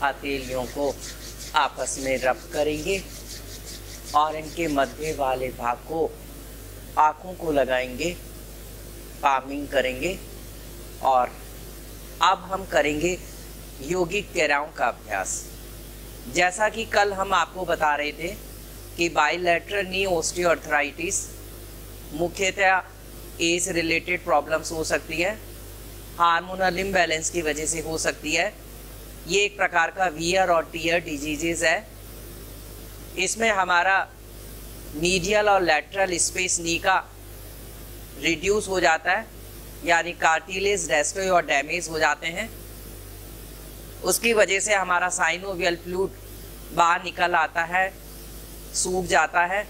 हथेलियों को आपस में रब करेंगे और इनके मध्य वाले भाग को आँखों को लगाएंगे, पामिंग करेंगे। और अब हम करेंगे योगिक क्रियाओं का अभ्यास। जैसा कि कल हम आपको बता रहे थे कि बाइलेटरल नी ऑस्टियोआर्थराइटिस मुख्यतः एज रिलेटेड प्रॉब्लम्स हो सकती है, हार्मोनल इम्बैलेंस की वजह से हो सकती है। ये एक प्रकार का वियर और टीयर डिजीजेज है। इसमें हमारा मीडियल और लैटरल स्पेस नी का रिड्यूस हो जाता है, यानी कार्टिलेज डेस्ट्रॉय और डैमेज हो जाते हैं। उसकी वजह से हमारा साइनोवियल फ्लूइड बाहर निकल आता है, सूख जाता है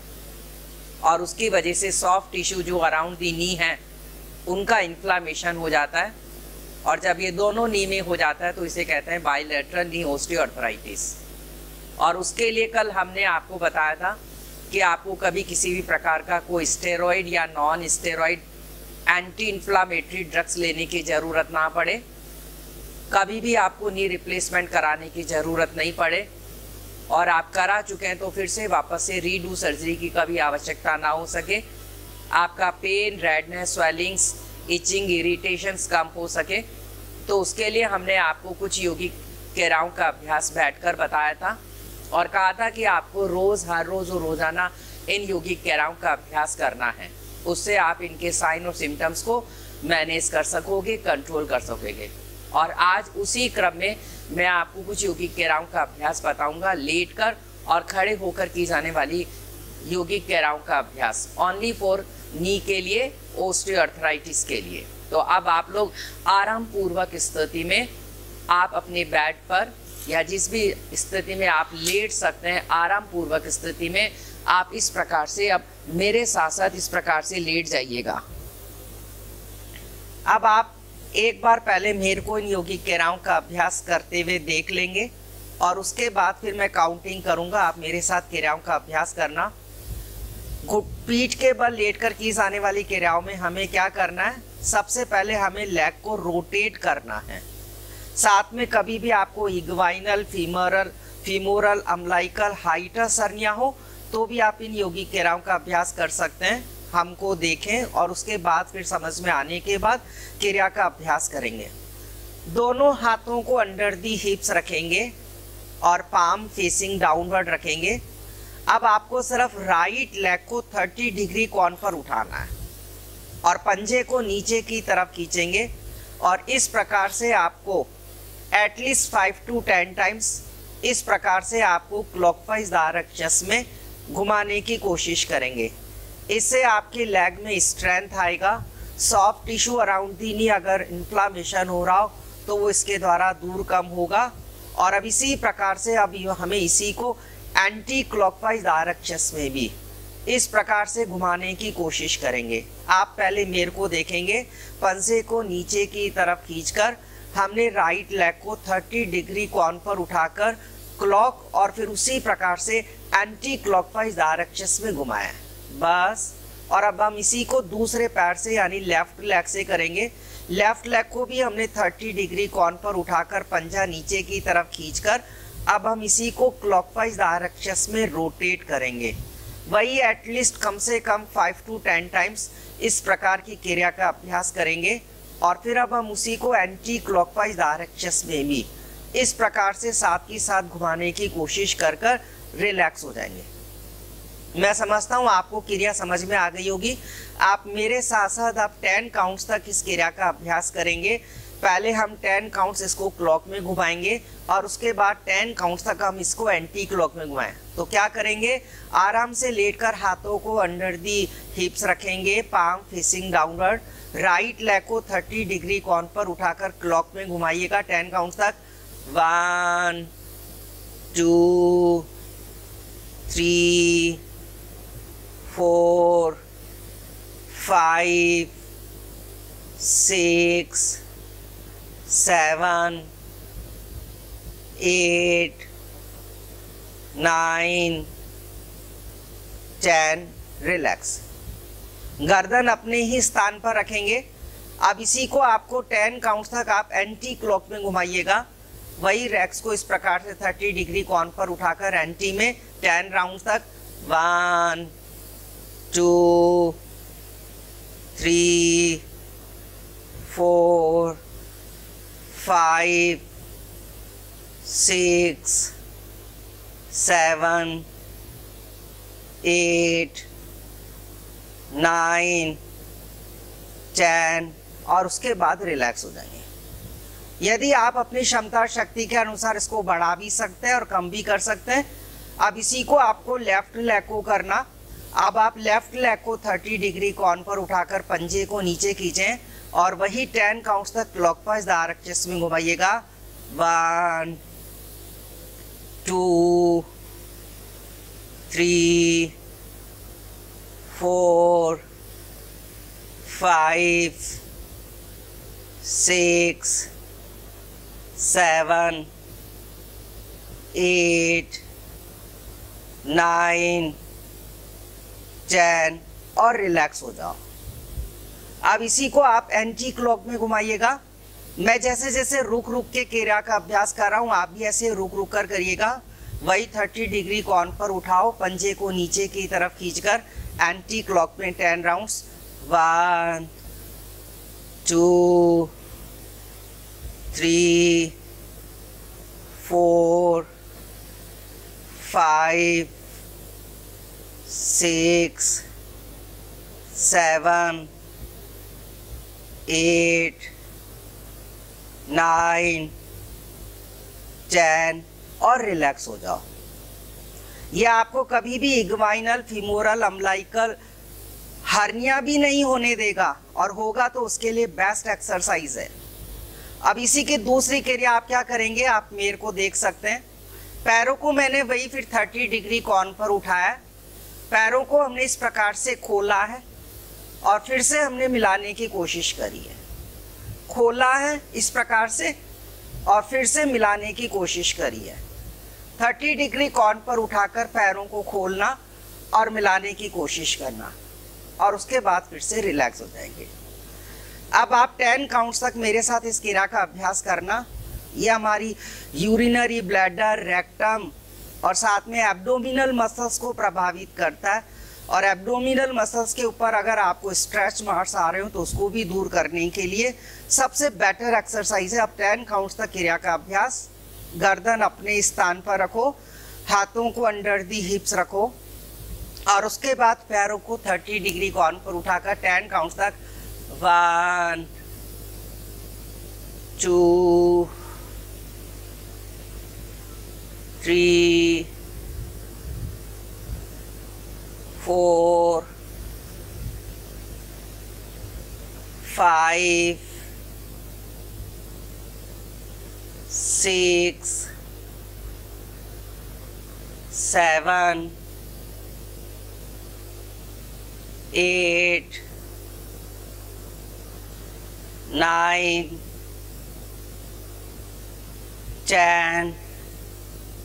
और उसकी वजह से सॉफ्ट टिश्यू जो अराउंड दी नी है उनका इन्फ्लामेशन हो जाता है। और जब ये दोनों नी में हो जाता है तो इसे कहते हैं बाइलेटरल नी ऑस्टियोआर्थराइटिस। और उसके लिए कल हमने आपको बताया था कि आपको कभी किसी भी प्रकार का कोई स्टेरॉइड या non steroid anti inflammatory drugs लेने की ज़रूरत ना पड़े, कभी भी आपको नी रिप्लेसमेंट कराने की ज़रूरत नहीं पड़े, और आप करा चुके हैं तो फिर से वापस से रीडू सर्जरी की कभी आवश्यकता ना हो सके। आपका pain, redness, swellings, itching, irritations कम हो सके। तो उसके लिए हमने आपको कुछ योगिक क्रियाओं का अभ्यास बैठकर बताया था और कहा था कि आपको हर रोज़ और रोज़ाना इन योगिक क्रियाओं का अभ्यास करना है। उससे आप इनके साइन और सिम्टम्स को मैनेज कर सकोगे, कंट्रोल कर सकोगे। और आज उसी क्रम में मैं आपको कुछ योगिक क्रियाओं का अभ्यास बताऊंगा, लेटकर और खड़े होकर की जाने वाली योगिक क्रियाओं का अभ्यास, ओनली फॉर नी के लिए, ऑस्टियोआर्थराइटिस के लिए। तो अब आप लोग आराम पूर्वक स्थिति में आप अपने बेड पर या जिस भी स्थिति में आप लेट सकते हैं, आराम पूर्वक स्थिति में आप इस प्रकार से अब मेरे साथ साथ इस प्रकार से लेट जाइएगा। अब आप एक बार पहले मेरे को इन योगिक क्रियाओं का अभ्यास करते हुए देख लेंगे और उसके बाद फिर मैं काउंटिंग करूंगा, आप मेरे साथ क्रियाओं का अभ्यास करना। पीठ के बल लेटकर की जाने वाली क्रियाओं में हमें क्या करना है, सबसे पहले हमें लेग को रोटेट करना है। साथ में कभी भी आपको इग्वाइनल, फीमोरल, अम्बलाइकल, हाइटस हर्निया हो तो भी आप इन योगिक क्रियाओं का अभ्यास कर सकते हैं। हमको देखें और उसके बाद फिर समझ में आने के बाद क्रिया का अभ्यास करेंगे। दोनों हाथों को अंडर दी हिप्स रखेंगे और पाम फेसिंग डाउनवर्ड रखेंगे। अब आपको सिर्फ राइट लेग को 30 डिग्री कोण पर उठाना है और पंजे को नीचे की तरफ खींचेंगे और इस प्रकार से आपको एटलीस्ट 5 to 10 टाइम्स इस प्रकार से आपको क्लॉकवाइज डायरेक्शन में घुमाने की कोशिश करेंगे। इससे आपके लेग में स्ट्रेंथ आएगा। सॉफ्ट टिश्यू अराउंड दी नी अगर इन्फ्लामेशन हो रहा हो तो वो इसके द्वारा दूर कम होगा। और अब इसी प्रकार से अब हमें इसी को एंटी क्लॉकवाइज डायरेक्शन में भी इस प्रकार से घुमाने की कोशिश करेंगे। आप पहले मेरे को देखेंगे, पंजे को नीचे की तरफ खींचकर हमने राइट लेग को 30 डिग्री कोण पर उठाकर क्लॉक और फिर उसी प्रकार से एंटी क्लॉकवाइज डायरेक्शन में घुमाया, बस। और अब हम इसी को दूसरे पैर से यानी लेफ्ट लेग से करेंगे। लेफ्ट लेग को भी हमने 30 डिग्री कोण पर उठाकर पंजा नीचे की तरफ खींचकर अब हम इसी को क्लॉकवाइज डायरेक्शन में रोटेट करेंगे। वही एटलीस्ट कम से कम 5 to 10 टाइम्स इस प्रकार की क्रिया का अभ्यास करेंगे। और फिर अब हम उसी को एंटी क्लॉकवाइज डायरेक्शन में भी इस प्रकार से साथ ही साथ घुमाने की कोशिश कर कर रिलैक्स हो जाएंगे। मैं समझता हूँ आपको क्रिया समझ में आ गई होगी। आप मेरे साथ साथ आप 10 काउंट्स तक इस क्रिया का अभ्यास करेंगे। पहले हम 10 काउंट्स इसको क्लॉक में घुमाएंगे और उसके बाद 10 काउंट्स तक हम इसको एंटी क्लॉक में घुमाएं। तो क्या करेंगे, आराम से लेटकर हाथों को अंडर दी हिप्स रखेंगे, palm facing downward, right leg को 30 डिग्री कोण पर उठाकर क्लॉक में घुमाइएगा 10 काउंट्स तक। 1 2 3 4 5 6 7 8 9 10। रिलैक्स। गर्दन अपने ही स्थान पर रखेंगे। अब इसी को आपको 10 काउंट तक आप एंटी क्लॉक में घुमाइएगा। वही रैक्स को इस प्रकार से 30 डिग्री कोण पर उठाकर एंटी में 10 राउंड तक 1 2 3 4 5 6 7 8 9 10 और उसके बाद रिलैक्स हो जाएंगे। यदि आप अपनी क्षमता शक्ति के अनुसार इसको बढ़ा भी सकते हैं और कम भी कर सकते हैं। अब इसी को आपको लेफ्ट लेग को करना। अब आप लेफ्ट लेग को 30 डिग्री कोण पर उठाकर पंजे को नीचे खींचें और वही 10 काउंट्स तक क्लॉकवाइज डायरेक्ट चेस्ट में घुमाइएगा। 1 2 3 4 5 6 7 8 9 10 और रिलैक्स हो जाओ। अब इसी को आप एंटी क्लॉक में घुमाइएगा। मैं जैसे जैसे रुक रुक के क्रिया का अभ्यास कर रहा हूँ, आप भी ऐसे रुक रुक कर करिएगा। वही 30 डिग्री कोण पर उठाओ, पंजे को नीचे की तरफ खींचकर एंटी क्लॉक में 10 राउंड्स। 1 2 3 4 5 6 7 8 9 10 और रिलैक्स हो जाओ। ये आपको कभी भी इग्वाइनल, फीमोरल, अम्बलाइकल हर्निया भी नहीं होने देगा, और होगा तो उसके लिए बेस्ट एक्सरसाइज है। अब इसी की दूसरी क्रिया आप क्या करेंगे, आप मेरे को देख सकते हैं। पैरों को मैंने वही फिर 30 डिग्री कोण पर उठाया, पैरों को हमने इस प्रकार से खोला है और फिर से हमने मिलाने की कोशिश करी है। खोला है इस प्रकार से और फिर से मिलाने की कोशिश करी है। 30 डिग्री कोण पर उठाकर पैरों को खोलना और मिलाने की कोशिश करना और उसके बाद फिर से रिलैक्स हो जाएंगे। अब आप 10 काउंट्स तक मेरे साथ इस क्रिया का अभ्यास करना। ये हमारी यूरिनरी ब्लैडर, रेक्टम और साथ में एब्डोमिनल मसल्स को प्रभावित करता है, और एब्डोमिनल मसल्स के ऊपर अगर आपको स्ट्रेच मार्क्स आ रहे हो तो उसको भी दूर करने के लिए सबसे बेटर एक्सरसाइज है। अब 10 काउंट्स तक क्रिया का अभ्यास। गर्दन अपने स्थान पर रखो, हाथों को अंडर दी हिप्स रखो और उसके बाद पैरों को 30 डिग्री कोण पर उठाकर 10 काउंट्स तक 1 2 3 4 5 6 7 8 9 10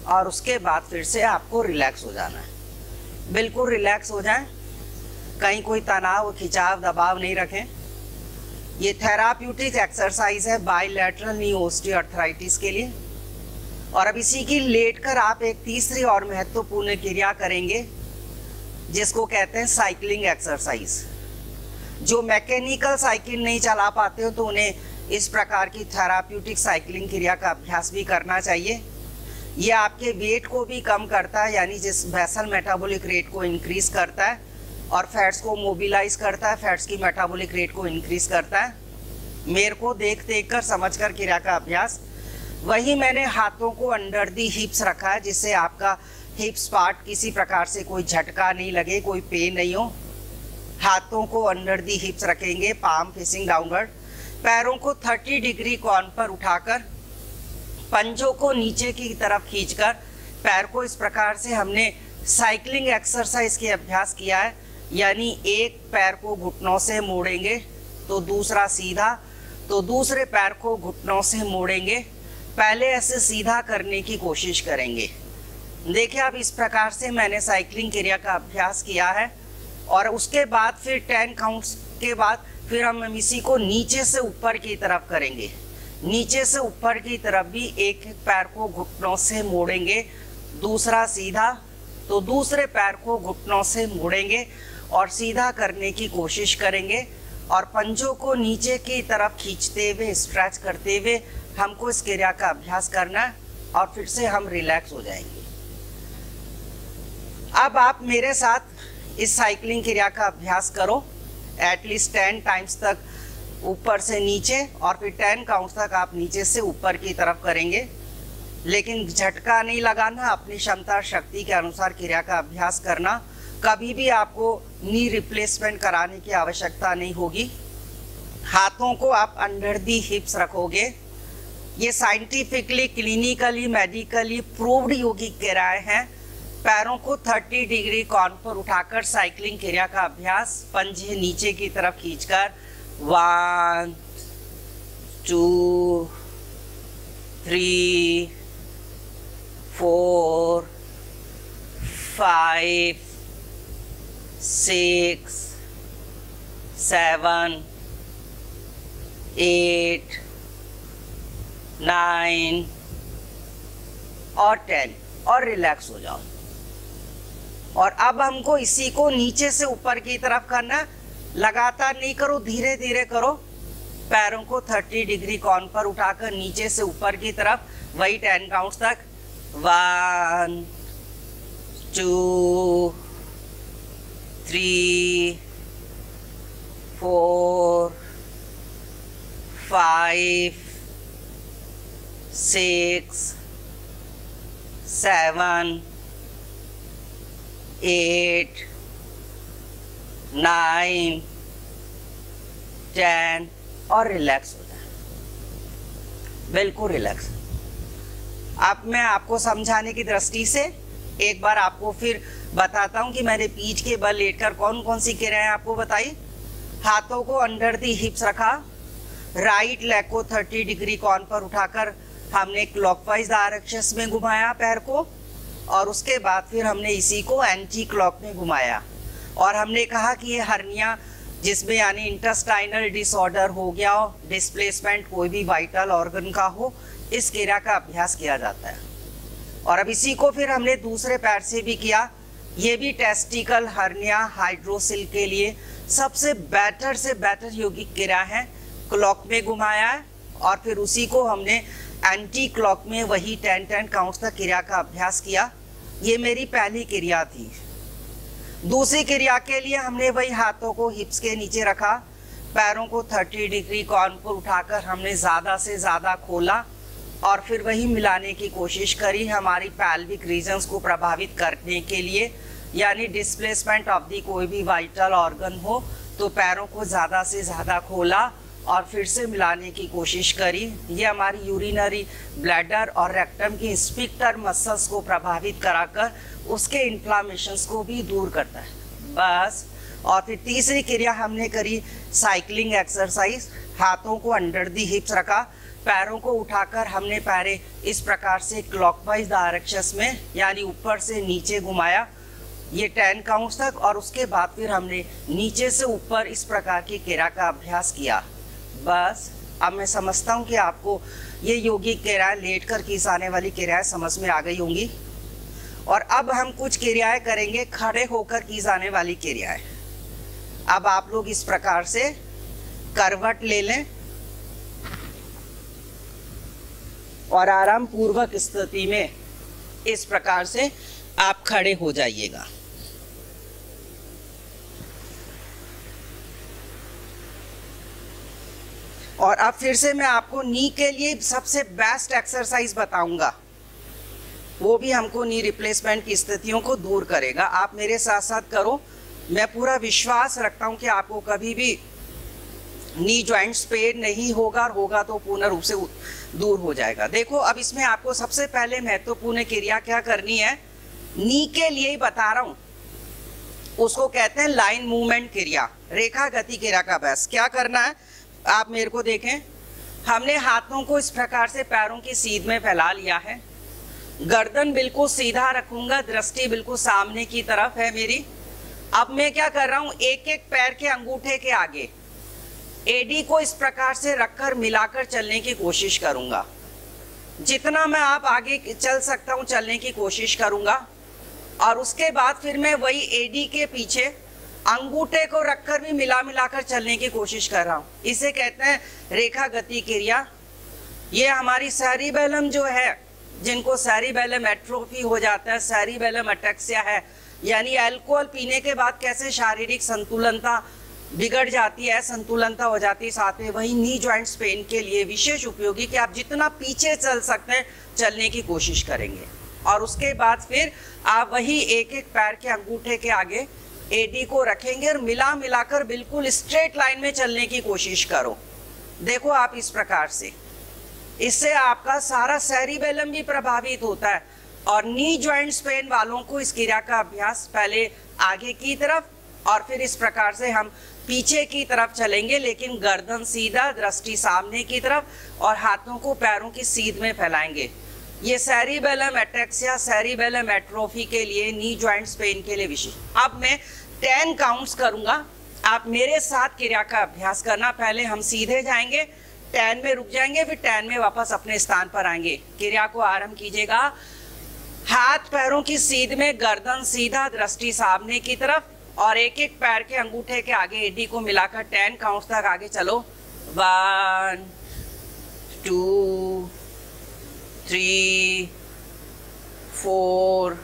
और उसके बाद फिर से आपको रिलैक्स हो जाना है। बिल्कुल रिलैक्स हो जाएं, कहीं कोई तनाव, खिंचाव, दबाव नहीं रखें। ये थेराप्यूटिक एक्सरसाइज है बाइलैटरल नी ऑस्टियोआर्थराइटिस के लिए। और अब इसी की लेटकर आप एक तीसरी और महत्वपूर्ण क्रिया करेंगे जिसको कहते हैं साइकिलिंग एक्सरसाइज। जो मैकेनिकल साइकिल नहीं चला पाते हो तो उन्हें इस प्रकार की थेराप्यूटिक साइकिलिंग क्रिया का अभ्यास भी करना चाहिए। ये आपके वेट को भी कम करता है, यानी जिस बेसल मेटाबॉलिक रेट को इंक्रीज करता है और फैट्स को मोबिलाइज करता है, फैट्स की मेटाबॉलिक रेट को इंक्रीज करता है। मेरे को देख देख कर समझ कर क्रिया का अभ्यास। वही मैंने हाथों को अंडर दी हिप्स रखा है जिससे आपका हिप्स पार्ट किसी प्रकार से कोई झटका नहीं लगे, कोई पेन नहीं हो। हाथों को अंडर दी हिप्स रखेंगे, पाम फेसिंग डाउनवर्ड। पैरों को 30 डिग्री कोण पर उठाकर पंजों को नीचे की तरफ खींचकर पैर को इस प्रकार से हमने साइकिलिंग एक्सरसाइज के अभ्यास किया है। यानी एक पैर को घुटनों से मोड़ेंगे तो दूसरा सीधा, तो दूसरे पैर को घुटनों से मोड़ेंगे। पहले ऐसे सीधा करने की कोशिश करेंगे। देखिए अब इस प्रकार से मैंने साइकिलिंग क्रिया का अभ्यास किया है और उसके बाद फिर 10 काउंट्स के बाद फिर हम इसी को नीचे से ऊपर की तरफ करेंगे। नीचे से ऊपर की तरफ भी एक एक पैर को घुटनों से मोड़ेंगे, दूसरा सीधा, तो दूसरे पैर को घुटनों से मोड़ेंगे और सीधा करने की कोशिश करेंगे और पंजों को नीचे की तरफ खींचते हुए, स्ट्रेच करते हुए हमको इस क्रिया का अभ्यास करना है और फिर से हम रिलैक्स हो जाएंगे। अब आप मेरे साथ इस साइकिलिंग क्रिया का अभ्यास करो एटलीस्ट 10 टाइम्स तक, ऊपर से नीचे, और फिर 10 काउंट तक आप नीचे से ऊपर की तरफ करेंगे, लेकिन झटका नहीं लगाना, अपनी क्षमता शक्ति के अनुसार क्रिया का अभ्यास करना। कभी भी आपको नी रिप्लेसमेंट कराने की आवश्यकता नहीं होगी। हाथों को आप अंडर दी हिप्स रखोगे। ये साइंटिफिकली, क्लिनिकली, मेडिकली प्रूव्ड योगिक क्रियाएं हैं। पैरों को 30 डिग्री कोण पर उठाकर साइकिलिंग क्रिया का अभ्यास, पंजे नीचे की तरफ खींचकर 1 2 3 4 5 6 7 8 9 और 10 और रिलैक्स हो जाओ। और अब हमको इसी को नीचे से ऊपर की तरफ करना, लगातार नहीं करो, धीरे धीरे करो। पैरों को 30 डिग्री कोण पर उठाकर नीचे से ऊपर की तरफ, वही 10 काउंट्स तक, 1 2 3 4 5 6 7 8 9 10 और रिलैक्स हो जाए, बिल्कुल रिलैक्स। अब मैं आपको समझाने की दृष्टि से एक बार आपको फिर बताता हूं कि मैंने पीठ के बल लेटकर कौन कौन सी क्रियाएं आपको बताई। हाथों को अंडर दी हिप्स रखा, राइट लेग को 30 डिग्री कोण पर उठाकर हमने क्लॉकवाइज डायरेक्शंस में घुमाया पैर को, और उसके बाद फिर हमने इसी को एंटी क्लॉक में घुमाया। और हमने कहा कि ये हर्निया, जिसमें यानी इंटेस्टाइनल डिसऑर्डर हो गया हो, डिस्प्लेसमेंट कोई भी वाइटल ऑर्गन का हो, इस क्रिया का अभ्यास किया जाता है। और अब इसी को फिर हमने दूसरे पैर से भी किया। ये भी टेस्टिकल हर्निया हाइड्रोसिल के लिए सबसे बेटर से बेटर यौगिक क्रिया है। क्लॉक में घुमाया है और फिर उसी को हमने एंटी क्लॉक में वही 10 काउंट्स तक क्रिया का अभ्यास किया। ये मेरी पहली क्रिया थी। दूसरी क्रिया के लिए हमने वही हाथों को हिप्स के नीचे रखा, पैरों को 30 डिग्री कोण पर उठाकर हमने ज़्यादा से ज़्यादा खोला और फिर वही मिलाने की कोशिश करी हमारी पैल्विक रीजन्स को प्रभावित करने के लिए, यानी डिस्प्लेसमेंट ऑफ दी कोई भी वाइटल ऑर्गन हो तो पैरों को ज़्यादा से ज़्यादा खोला और फिर से मिलाने की कोशिश करी। ये हमारी यूरिनरी ब्लैडर और रेक्टम की स्फिंक्टर मसल्स को प्रभावित कराकर उसके इन्फ्लामेशंस को भी दूर करता है, बस। और फिर तीसरी क्रिया हमने करी साइकिलिंग एक्सरसाइज। हाथों को अंडर दी हिप्स रखा, पैरों को उठाकर हमने पैरे इस प्रकार से क्लॉकवाइज डायरेक्शंस में यानी ऊपर से नीचे घुमाया, ये 10 काउंट्स तक। और उसके बाद फिर हमने नीचे से ऊपर इस प्रकार की क्रिया का अभ्यास किया, बस। अब मैं समझता हूँ कि आपको ये यौगिक क्रियाएं, लेट कर की जाने वाली क्रियाएं समझ में आ गई होंगी। और अब हम कुछ क्रियाएं करेंगे खड़े होकर की जाने वाली क्रियाएं। अब आप लोग इस प्रकार से करवट ले लें और आराम पूर्वक स्थिति में इस प्रकार से आप खड़े हो जाइएगा। और अब फिर से मैं आपको नी के लिए सबसे बेस्ट एक्सरसाइज बताऊंगा, वो भी हमको नी रिप्लेसमेंट की स्थितियों को दूर करेगा। आप मेरे साथ साथ करो। मैं पूरा विश्वास रखता हूं कि आपको कभी भी नी जॉइंट्स पेन नहीं होगा, और होगा तो पूर्ण रूप से दूर हो जाएगा। देखो, अब इसमें आपको सबसे पहले महत्वपूर्ण क्रिया क्या करनी है, नी के लिए ही बता रहा हूं, उसको कहते हैं लाइन मूवमेंट क्रिया, रेखा गति क्रिया का अभ्यास। क्या करना है, आप मेरे को देखें। हमने हाथों को इस प्रकार से पैरों की सीध में फैला लिया है, गर्दन बिल्कुल सीधा रखूंगा, दृष्टि बिल्कुल सामने की तरफ है मेरी। अब मैं क्या कर रहा हूं, एक एक पैर के अंगूठे के आगे एडी को इस प्रकार से रखकर मिलाकर चलने की कोशिश करूंगा। जितना मैं आप आगे चल सकता हूं चलने की कोशिश करूंगा, और उसके बाद फिर मैं वही एडी के पीछे अंगूठे को रखकर भी मिलाकर चलने की कोशिश कर रहा हूं। इसे कहते हैं रेखा गति क्रिया। ये हमारी सेरिबेलम जो है, जिनको सेरिबेलम एट्रोफी हो जाता है, सेरिबेलम अटैक्सिया है, यानी अल्कोहल पीने के बाद कैसे शारीरिक संतुलनता बिगड़ जाती है, संतुलनता हो जाती है, साथ में वही नी जॉइंट्स पेन के लिए विशेष उपयोगी कि आप जितना पीछे चल सकते हैं चलने की कोशिश करेंगे। और उसके बाद फिर आप वही एक एक पैर के अंगूठे के आगे एडी को रखेंगे और मिलाकर बिल्कुल स्ट्रेट लाइन में चलने की कोशिश करो। देखो आप इस प्रकार से, इससे आपका सारा सेरिबेलम भी प्रभावित होता है। और नी जॉइंट्स पेन वालों को इस क्रिया का अभ्यास पहले आगे की तरफ और फिर इस प्रकार से हम पीछे की तरफ चलेंगे, लेकिन गर्दन सीधा, दृष्टि सामने की तरफ, और हाथों को पैरों की सीध में फैलाएंगे। ये सेरिबेलम अटैक्सिया, सेरिबेलम एट्रोफी के लिए, नी जॉइंट्स पेन के लिए विशेष। अब मैं 10 काउंट्स करूंगा, आप मेरे साथ क्रिया का अभ्यास करना। पहले हम सीधे जाएंगे, 10 में रुक जाएंगे, फिर 10 में वापस अपने स्थान पर आएंगे। क्रिया को आरंभ कीजिएगा। हाथ पैरों की सीध में, गर्दन सीधा, दृष्टि सामने की तरफ, और एक एक पैर के अंगूठे के आगे एडी को मिलाकर 10 काउंट्स तक आगे चलो। 1 2 3 4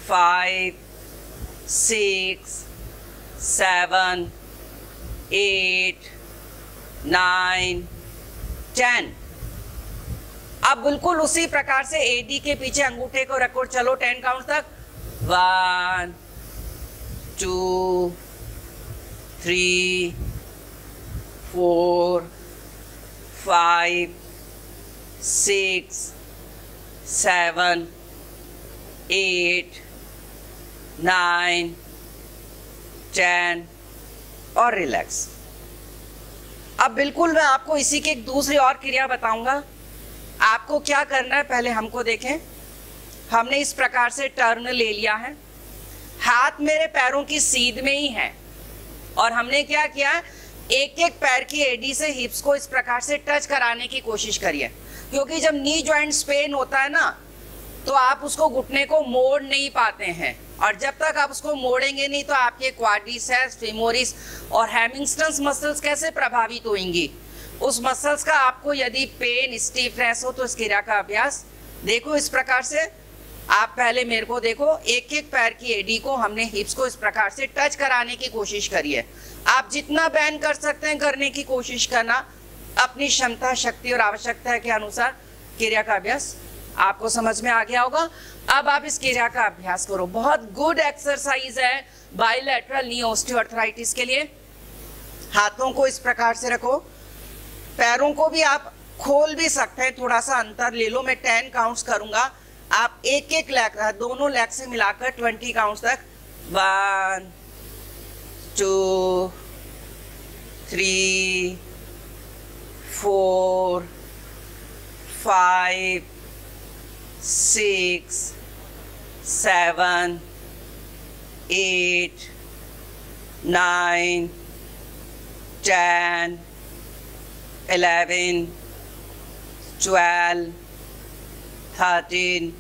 5 6 7 8 9 10। अब बिल्कुल उसी प्रकार से एडी के पीछे अंगूठे को रखो, चलो 10 काउंट तक। 1 2 3 4 5 6 7 8 9 10 और रिलैक्स। अब बिल्कुल मैं आपको इसी की एक दूसरी और क्रिया बताऊंगा। आपको क्या करना है, पहले हमको देखें। हमने इस प्रकार से टर्न ले लिया है, हाथ मेरे पैरों की सीध में ही है, और हमने क्या किया, एक एक पैर की एडी से हिप्स को इस प्रकार से टच कराने की कोशिश करिए। क्योंकि जब नी जॉइंट्स पेन होता है ना, तो आप उसको घुटने को मोड़ नहीं पाते हैं, और जब तक आप उसको मोड़ेंगे नहीं तो आपके क्वाड्रिसेप्स, फेमोरिस और हैमिंगस्टन्स मसल्स कैसे प्रभावित होंगी। उस मसल्स का आपको यदि पेन, स्टीफनेस हो तो इस क्रिया का अभ्यास देखो इस प्रकार से। आप पहले मेरे को देखो, एक एक पैर की एडी को हमने हिप्स को इस प्रकार से टच कराने की कोशिश करिए। आप जितना बैंड कर सकते हैं करने की कोशिश करना, अपनी क्षमता, शक्ति और आवश्यकता के अनुसार। क्रिया का अभ्यास आपको समझ में आ गया होगा। अब आप इस क्रिया का अभ्यास करो। बहुत गुड एक्सरसाइज है बाइलैटरल नी ऑस्टियोआर्थराइटिस के लिए। हाथों को इस प्रकार से रखो, पैरों को भी आप खोल भी सकते हैं, थोड़ा सा अंतर ले लो। मैं 10 काउंट्स करूंगा, आप एक एक लेग, दोनों लेग से मिलाकर 20 काउंट्स तक। 1 2 3 4 5 6 7 8 9 10 11 12 13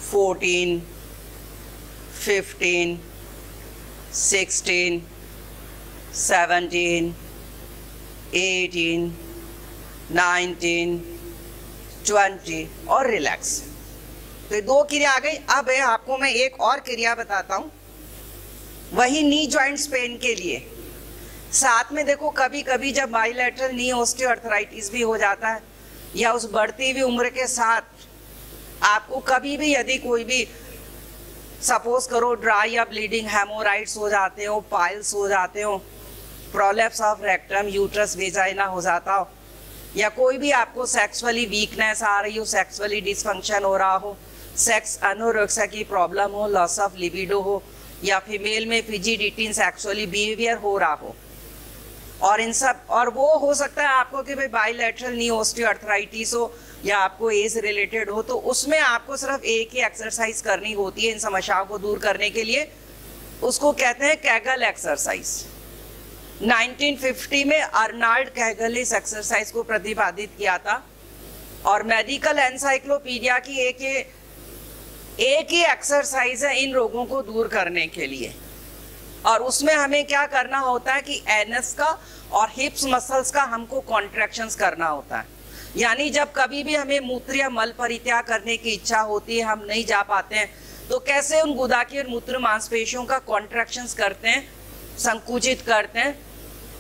14 15 16 17 18 19 20 और रिलैक्स। तो ये 2 क्रिया आ गई। अब है आपको मैं एक और क्रिया बताता हूँ, वही नी जॉइंट्स पेन के लिए। साथ में देखो, कभी कभी जब बाइलैटरल नी ऑस्टियोआर्थराइटिस भी हो जाता है, या उस बढ़ती हुई उम्र के साथ आपको कभी भी यदि कोई भी सपोज करो ड्राई या ब्लीडिंग हेमोराइड्स हो जाते हो, पाइल्स हो जाते हो, prolapse of rectum, uterus vagina हो जाता हो, या कोई भी आपको सेक्सुअली वीकनेस आ रही हो, सेक्सुअली डिसफंक्शन हो रहा हो, सेक्स एनोरेक्सिया की प्रॉब्लम हो, लॉस ऑफ लिबिडो हो, या फीमेल में फिजिडिटी सेक्सुअली बिहेवियर हो रहा हो, और इन सब, और वो हो सकता है आपको कि भाई बाइलैटरल नी ऑस्टियोआर्थराइटिस हो या आपको एज रिलेटेड हो, तो उसमें आपको सिर्फ एक ही एक्सरसाइज करनी होती है इन समस्याओं को दूर करने के लिए। उसको कहते हैं कैगल एक्सरसाइज। 1950 में अर्नाल्ड कैगल इस एक्सरसाइज को प्रतिपादित किया था और मेडिकल एनसाइक्लोपीडिया की एक ही एक्सरसाइज है इन रोगों को दूर करने के लिए। और उसमें हमें क्या करना होता है कि एनएस का और हिप्स मसल्स का हमको कॉन्ट्रैक्शंस करना होता है। यानी जब कभी भी हमें मूत्र या मल परित्याग करने की इच्छा होती है, हम नहीं जा पाते हैं, तो कैसे उन गुदा और मूत्र मांसपेशियों का कॉन्ट्रैक्शंस करते हैं, संकुचित करते हैं,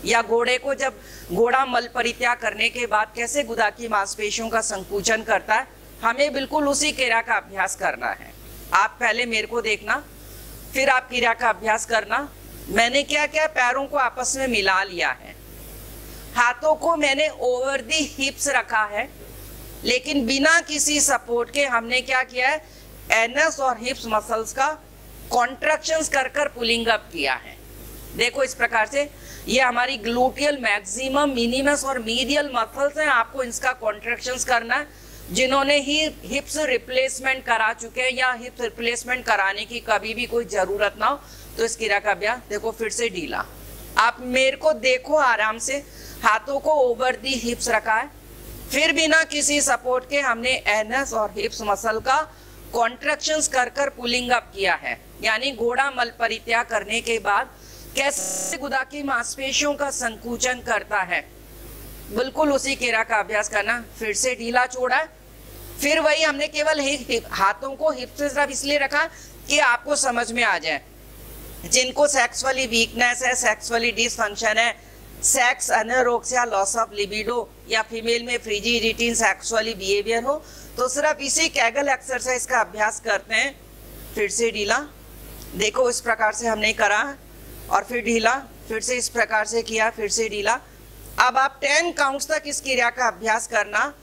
या घोड़े को जब घोड़ा मल परित्याग करने के बाद कैसे गुदा की मांसपेशियों का संकुचन करता है, हमें बिल्कुल उसी क्रिया का अभ्यास करना है। आप पहले मेरे को देखना, फिर आप क्रिया का अभ्यास करना। मैंने क्या किया, पैरों को आपस में मिला लिया है, हाथों को मैंने ओवर दी हिप्स रखा है, लेकिन बिना किसी सपोर्ट के हमने क्या किया है, एनएस और हिप्स मसल्स का कॉन्ट्रैक्शंस कर कर पुलिंग अप किया है। देखो इस प्रकार से ये हमारी ग्लूटियल मैक्सिमम, मिनिमस और मीडियल मसल्स हैं, आपको इसका कॉन्ट्रैक्शंस करना है। जिन्होंने ही हिप्स रिप्लेसमेंट करा चुके हैं या हिप्स रिप्लेसमेंट कराने की कभी भी कोई जरूरत ना हो, तो इस क्रिया का अभ्यास देखो फिर से ढीला। आप मेरे को देखो आराम से, हाथों को ओवर दी हिप्स रखा है, फिर बिना किसी सपोर्ट के हमने एनएस और हिप्स मसल का कॉन्ट्रैक्शंस कर कर पुलिंग अप किया है। यानी घोड़ा मल परित्याग करने के बाद कैसे गुदा की मांसपेशियों का संकुचन करता है, बिल्कुल उसी क्रिया का अभ्यास करना। फिर से ढीला छोड़ा है, फिर वही हमने केवल हाथों को हिप से सिर्फ इसलिए रखा कि आपको समझ में आ जाए। जिनको सेक्सुअली वीकनेस है, सेक्सुअली डिसफंक्शन है, सेक्स अनरोक्सिया, लॉस ऑफ लिबिडो, या फीमेल में फ्रिजिडिटी, सेक्सुअली बिहेवियर हो, तो सिर्फ इसी कैगल एक्सरसाइज का अभ्यास करते हैं। फिर से ढीला, देखो इस प्रकार से हमने करा, और फिर ढीला, फिर से इस प्रकार से किया, फिर से ढीला। अब आप 10 काउंट्स तक इस क्रिया का अभ्यास करना,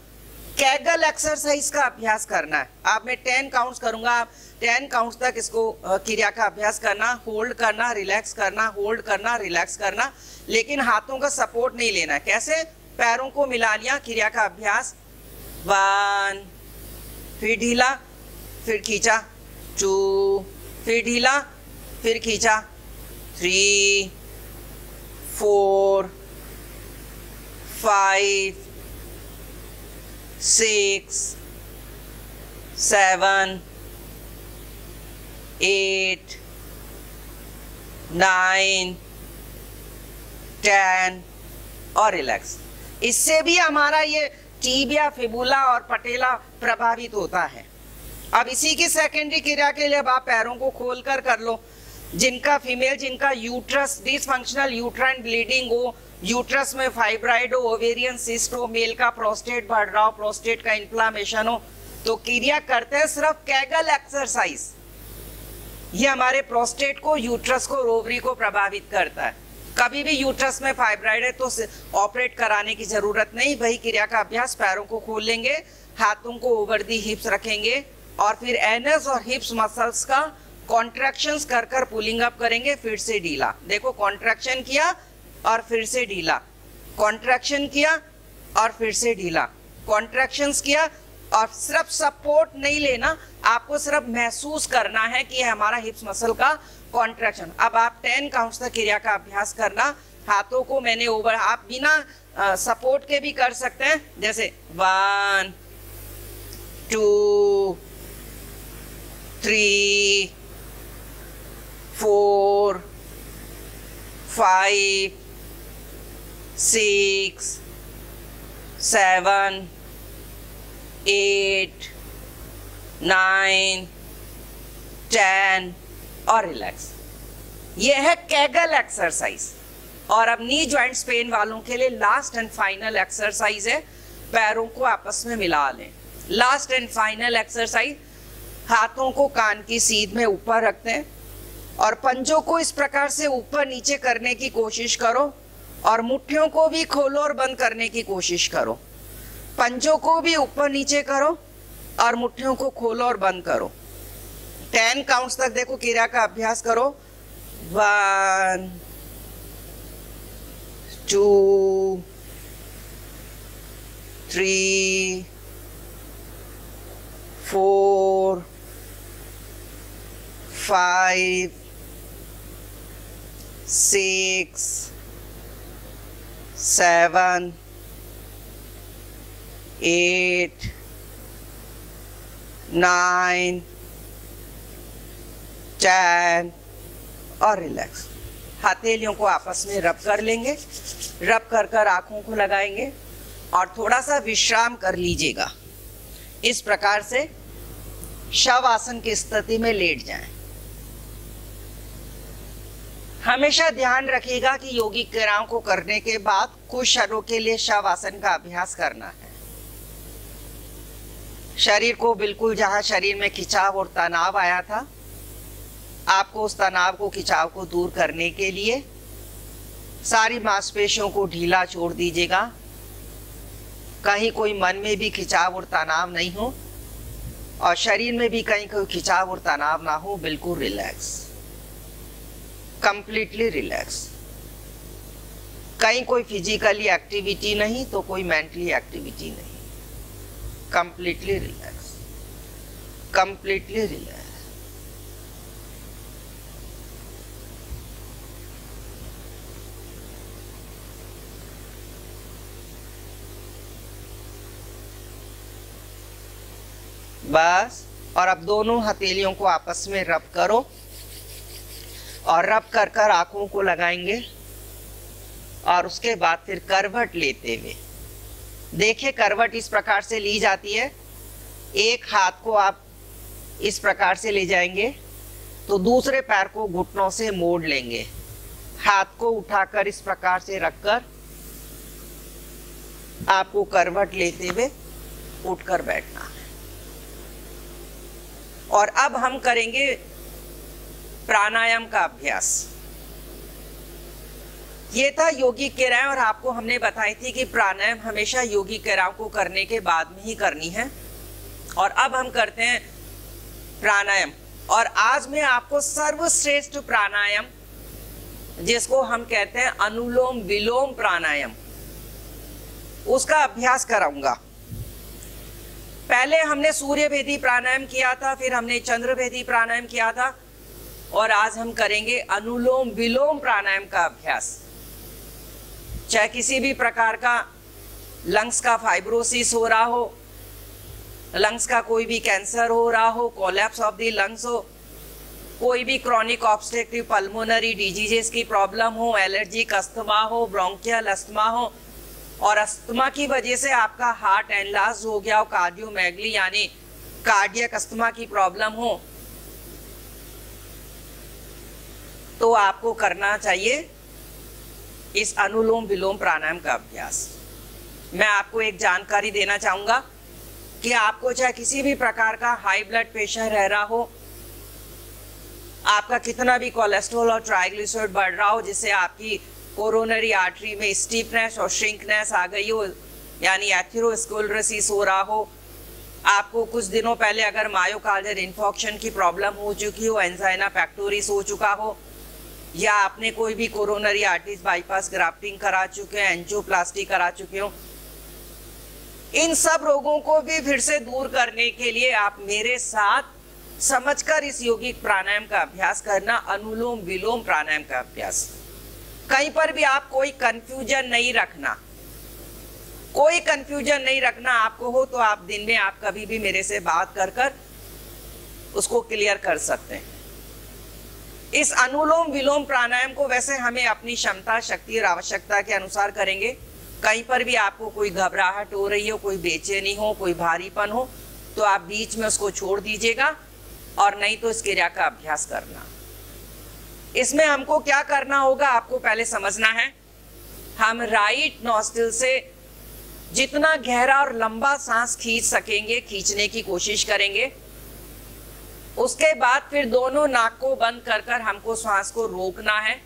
कैगल एक्सरसाइज का अभ्यास करना है। आप मैं 10 काउंट्स करूंगा, आप 10 काउंट्स तक इसको क्रिया का अभ्यास करना, होल्ड करना, रिलैक्स करना, होल्ड करना, रिलैक्स करना, लेकिन हाथों का सपोर्ट नहीं लेना। कैसे, पैरों को मिला लिया, क्रिया का अभ्यास 1, फिर ढीला, फिर खींचा 2, फिर ढीला, फिर खींचा 3, 4, 5, 6, 7, 8, 9, 10 और रिलैक्स। इससे भी हमारा ये टीबिया, फिबुला और पटेला प्रभावित होता है। अब इसी की सेकेंडरी क्रिया के लिए अब आप पैरों को खोलकर कर लो। जिनका फीमेल, जिनका यूट्रस डिसफंक्शनल यूट्राइन ब्लीडिंग हो, यूट्रस में फाइब्राइड हो, ओवेरियन सिस्ट हो, मेल का प्रोस्टेट बढ़ रहा हो, प्रोस्टेट का इन्फ्लामेशन हो, तो क्रिया करते हैं सिर्फ कैगल एक्सरसाइज। ये हमारे प्रोस्टेट को, यूट्रस को, ओवरी को प्रभावित करता है। कभी भी यूट्रस में फाइब्राइड है तो ऑपरेट कराने की जरूरत नहीं। वही क्रिया का अभ्यास, पैरों को खोल लेंगे, हाथों को ओवर दी हिप्स रखेंगे, और फिर एनएस और हिप्स मसल्स का कॉन्ट्रैक्शंस कर कर पुलिंग अप करेंगे। फिर से ढीला, देखो कॉन्ट्रैक्शन किया और फिर से ढीला, कॉन्ट्रैक्शन किया और फिर से ढीला, कॉन्ट्रैक्शंस किया, और सिर्फ सपोर्ट नहीं लेना, आपको सिर्फ महसूस करना है कि हमारा हिप्स मसल का कॉन्ट्रैक्शन। अब आप 10 काउंट्स तक क्रिया का अभ्यास करना। हाथों को मैंने ओवर, आप बिना सपोर्ट के भी कर सकते हैं, जैसे 1, 2, 3, 4, 5, 6, 7, 8, 9, 10 और रिलैक्स। ये है कैगल एक्सरसाइज। और अब नी जॉइंट्स पेन वालों के लिए लास्ट एंड फाइनल एक्सरसाइज है, पैरों को आपस में मिला लें। लास्ट एंड फाइनल एक्सरसाइज, हाथों को कान की सीध में ऊपर रखते हैं और पंजों को इस प्रकार से ऊपर नीचे करने की कोशिश करो, और मुट्ठियों को भी खोलो और बंद करने की कोशिश करो। पंजों को भी ऊपर नीचे करो और मुट्ठियों को खोलो और बंद करो। 10 काउंट्स तक देखो क्रिया का अभ्यास करो। 1, 2, 3, 4, 5, 6, 7, 8, 9, 10 और रिलैक्स। हथेलियों को आपस में रब कर लेंगे, रब कर कर आंखों को लगाएंगे और थोड़ा सा विश्राम कर लीजिएगा। इस प्रकार से शव आसन की स्थिति में लेट जाएं। हमेशा ध्यान रखिएगा कि योगिक क्रियाओं को करने के बाद कुछ क्षणों के लिए शव आसन का अभ्यास करना है। शरीर को बिल्कुल, जहां शरीर में खिंचाव और तनाव आया था, आपको उस तनाव को, खिंचाव को दूर करने के लिए सारी मांसपेशियों को ढीला छोड़ दीजिएगा। कहीं कोई मन में भी खिंचाव और तनाव नहीं हो और शरीर में भी कहीं कोई खिंचाव और तनाव ना हो। बिल्कुल रिलैक्स, कंप्लीटली रिलैक्स। कहीं कोई फिजिकली एक्टिविटी नहीं तो कोई मेंटली एक्टिविटी नहीं। Completely relax, completely relax. बस। और अब दोनों हथेलियों को आपस में रब करो और रब कर कर आंखों को लगाएंगे और उसके बाद फिर करवट लेते हुए देखिए। करवट इस प्रकार से ली जाती है, एक हाथ को आप इस प्रकार से ले जाएंगे तो दूसरे पैर को घुटनों से मोड़ लेंगे। हाथ को उठाकर इस प्रकार से रखकर आपको करवट लेते हुए उठकर बैठना है। और अब हम करेंगे प्राणायाम का अभ्यास। ये था योगिक क्रियाएं और आपको हमने बताई थी कि प्राणायाम हमेशा योगिक क्रियाओं को करने के बाद में ही करनी है। और अब हम करते हैं प्राणायाम। और आज मैं आपको सर्वश्रेष्ठ प्राणायाम, जिसको हम कहते हैं अनुलोम विलोम प्राणायाम, उसका अभ्यास कराऊंगा। पहले हमने सूर्य भेदी प्राणायाम किया था, फिर हमने चंद्र भेदी प्राणायाम किया था और आज हम करेंगे अनुलोम विलोम प्राणायाम का अभ्यास। चाहे किसी भी प्रकार का लंग्स का फाइब्रोसिस हो रहा हो, लंग्स का कोई भी कैंसर हो रहा हो, कोलैप्स ऑफ द लंग्स हो, कोई भी क्रॉनिक ऑब्स्ट्रक्टिव पल्मोनरी डिजीजेस की प्रॉब्लम हो, एलर्जिक अस्थमा हो, ब्रोंकियल अस्थमा हो और अस्थमा की वजह से आपका हार्ट एनलार्ज हो गया हो, कार्डियोमेगली यानी कार्डियक अस्थमा की प्रॉब्लम हो, तो आपको करना चाहिए इस अनुलोम विलोम प्राणायाम का अभ्यास। मैं आपको एक जानकारी देना चाहूंगा कि आपको चाहे किसी भी प्रकार का हाई ब्लड प्रेशर रह रहा हो, आपका कितना भी कोलेस्ट्रॉल और ट्राइग्लिसराइड बढ़ रहा हो, जिससे आपकी कोरोनरी आर्टरी में स्टीफनेस और श्रिंकनेस आ गई हो, यानी एथेरोस्क्लेरोसिस हो रहा हो, आपको कुछ दिनों पहले अगर मायोकार्डियल इन्फेक्शन की प्रॉब्लम हो चुकी हो, एंजाइना पेक्टोरिस हो चुका हो, या आपने कोई भी कोरोनरी आर्टरीज बाईपास ग्राफ्टिंग करा चुके हैं, एंजियोप्लास्टी करा चुके हो, इन सब रोगों को भी फिर से दूर करने के लिए आप मेरे साथ समझकर इस योगिक प्राणायाम का अभ्यास करना, अनुलोम विलोम प्राणायाम का अभ्यास। कहीं पर भी आप कोई कंफ्यूजन नहीं रखना, कोई कंफ्यूजन नहीं रखना। आपको हो तो आप दिन में आप कभी भी मेरे से बात कर कर उसको क्लियर कर सकते हैं। इस अनुलोम विलोम प्राणायाम को वैसे हमें अपनी क्षमता, शक्ति और आवश्यकता के अनुसार करेंगे। कहीं पर भी आपको कोई घबराहट हो रही हो, कोई बेचैनी हो, कोई भारीपन हो, तो आप बीच में उसको छोड़ दीजिएगा और नहीं तो इस क्रिया का अभ्यास करना। इसमें हमको क्या करना होगा आपको पहले समझना है। हम राइट नॉस्ट्रिल से जितना गहरा और लंबा सांस खींच सकेंगे खींचने की कोशिश करेंगे। उसके बाद फिर दोनों नाक को बंद कर कर हमको सांस को रोकना है।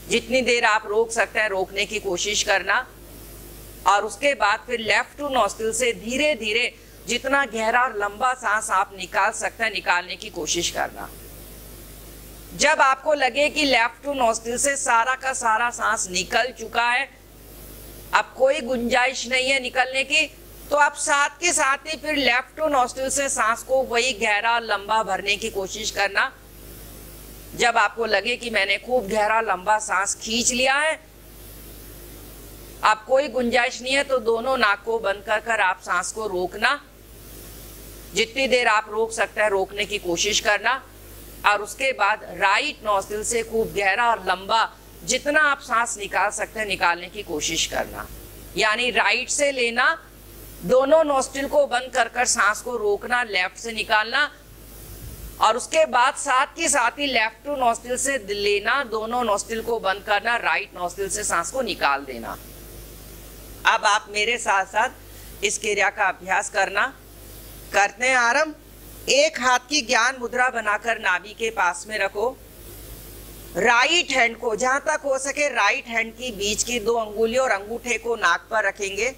जितनी देर आप रोक सकते हैं रोकने की कोशिश करना। और उसके बाद फिर लेफ्ट टू नॉस्ट्रिल से धीरे धीरे जितना गहरा और लंबा सांस आप निकाल सकते हैं निकालने की कोशिश करना। जब आपको लगे कि लेफ्ट टू नॉस्ट्रिल से सारा का सारा सांस निकल चुका है, अब कोई गुंजाइश नहीं है निकलने की, तो आप साथ के साथ ही फिर लेफ्ट टू नॉस्ट्रिल से सांस को वही गहरा और लंबा भरने की कोशिश करना। जब आपको लगे कि मैंने खूब गहरा लंबा सांस खींच लिया है, अब कोई गुंजाइश नहीं है तो दोनों नाक को बंद कर कर आप सांस को रोकना, जितनी देर आप रोक सकते हैं रोकने की कोशिश करना, और उसके बाद राइट नोस्ट्रिल से खूब गहरा और लंबा जितना आप सांस निकाल सकते हैं निकालने की कोशिश करना। यानी राइट से लेना, दोनों नोस्ट्रिल को बंद कर कर सांस को रोकना, लेफ्ट से निकालना, और उसके बाद साथ ही लेफ्ट टू नोस्ट्रिल से लेना, दोनों नोस्ट्रिल को बंद करना, राइट नोस्ट्रिल से सांस को निकाल देना। अब आप मेरे साथ साथ इस क्रिया का अभ्यास करना। करते हैं आरंभ। एक हाथ की ज्ञान मुद्रा बनाकर नाभि के पास में रखो। राइट हैंड को जहां तक हो सके राइट हैंड की बीच की 2 अंगुलियों और अंगूठे को नाक पर रखेंगे।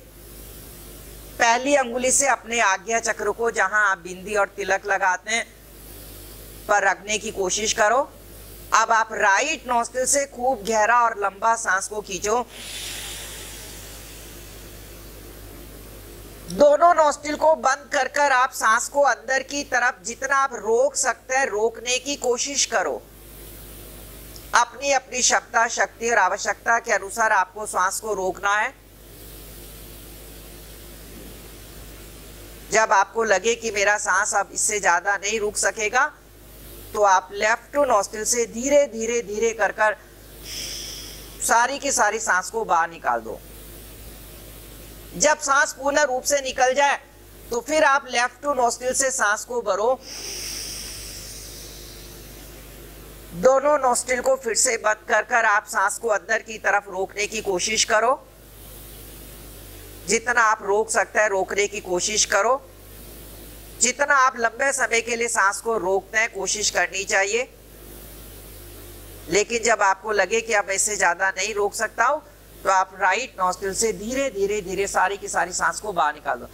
पहली अंगुली से अपने आज्ञा चक्र को जहां आप बिंदी और तिलक लगाते हैं पर रखने की कोशिश करो। अब आप राइट नोस्ट्रिल से खूब गहरा और लंबा सांस को खींचो। दोनों नोस्ट्रिल को बंद कर कर आप सांस को अंदर की तरफ जितना आप रोक सकते हैं रोकने की कोशिश करो। अपनी अपनी क्षमता, शक्ति और आवश्यकता के अनुसार आपको सांस को रोकना है। जब आपको लगे कि मेरा सांस अब इससे ज्यादा नहीं रुक सकेगा तो आप लेफ्ट टू नोस्ट्रिल से धीरे धीरे धीरे कर कर सारी की सारी सांस को बाहर निकाल दो। जब सांस पूर्ण रूप से निकल जाए तो फिर आप लेफ्ट टू नोस्ट्रिल से सांस को भरो। दोनों नोस्ट्रिल को फिर से बंद कर कर आप सांस को अंदर की तरफ रोकने की कोशिश करो। जितना आप रोक सकते हैं रोकने की कोशिश करो। जितना आप लंबे समय के लिए सांस को रोकते हैं कोशिश करनी चाहिए। लेकिन जब आपको लगे कि अब इससे ज्यादा नहीं रोक सकता हूं तो आप राइट नोस्ट्रिल से धीरे धीरे धीरे सारी की सारी सांस को बाहर निकाल दो।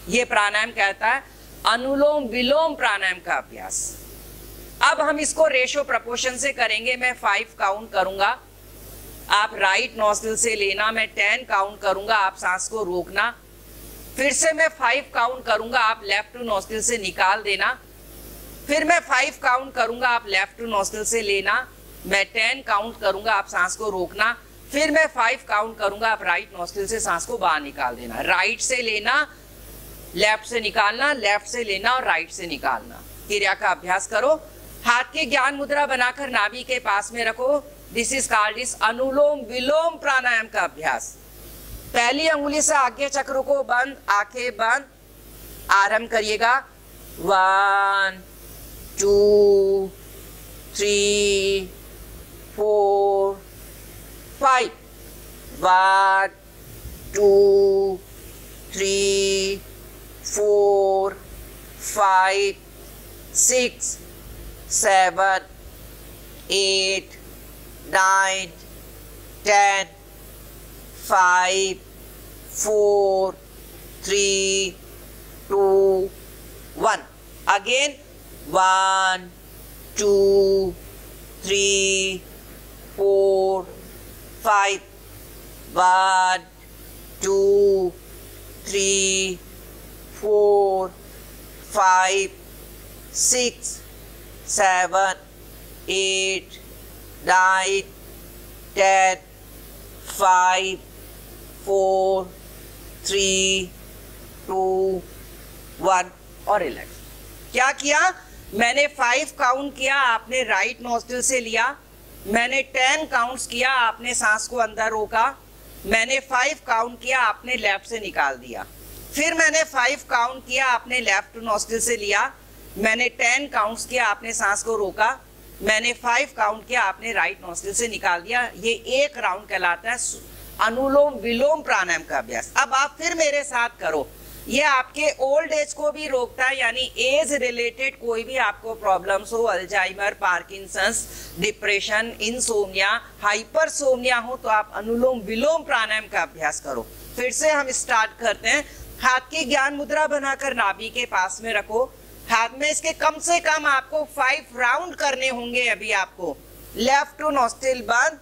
ये प्राणायाम कहता है अनुलोम विलोम प्राणायाम का अभ्यास। अब हम इसको रेशो प्रपोर्शन से करेंगे। मैं 5 काउंट करूंगा, आप राइट नोस्ट्रिल से लेना, मैं 10 काउंट करूंगा, आप सांस को रोकना। फिर से मैं 5 काउंट करूंगा, आप लेफ्ट टू नोस्ट्रिल से निकाल देना। फिर मैं 5 काउंट करूंगा, आप लेफ्ट टू नोस्ट्रिल से लेना। मैं 10 काउंट करूंगा, आप सांस को रोकना। फिर मैं 5 काउंट करूंगा, आप राइट नोस्ट्रिल से सांस को बाहर निकाल देना। राइट से लेना, लेफ्ट से निकालना, लेफ्ट से लेना और राइट से निकालना। क्रिया का अभ्यास करो। हाथ की ज्ञान मुद्रा बनाकर नाभि के पास में रखो। दिस इज कॉल्ड इस अनुलोम विलोम प्राणायाम का अभ्यास। पहली अंगुली से आज्ञा चक्र को बंद, आंखें बंद, आरंभ करिएगा। 1 2 3 4 5 1 2 3 4 5 6 7 8 9 10 5 4 3 2 1 again 1 2 3 4 5 1 2 3 4 5 6 7 8 9 10 5 4 3 2 1 और रिलैक्स। क्या किया? मैंने 5 काउंट किया, आपने राइट नोस्ट्रिल से लिया। मैंने 10 काउंट्स किया, आपने सांस को अंदर रोका। मैंने 5 काउंट किया, आपने लेफ्ट से निकाल दिया। फिर मैंने 5 काउंट किया, आपने लेफ्ट नोस्ट्रिल से लिया। मैंने 10 काउंट्स किया, आपने सांस को रोका। मैंने 5 काउंट किया, आपने राइट नोस्ट्रिल से निकाल दिया। ये एक राउंड कहलाता है अनुलोम विलोम प्राणायाम का अभ्यास। अब आप फिर मेरे साथ करो। ये आपके ओल्ड एज को भी रोकता है, यानी एज रिलेटेड कोई भी आपको प्रॉब्लम्स हो, Alzheimer, Parkinson's, depression, insomnia, hypersomnia हो, तो आप अनुलोम विलोम प्राणायाम का अभ्यास करो। फिर से हम स्टार्ट करते हैं। हाथ की ज्ञान मुद्रा बनाकर नाभि के पास में रखो। हाथ में इसके कम से कम आपको 5 राउंड करने होंगे। अभी आपको लेफ्ट टू नोस्ट्रिल बंद,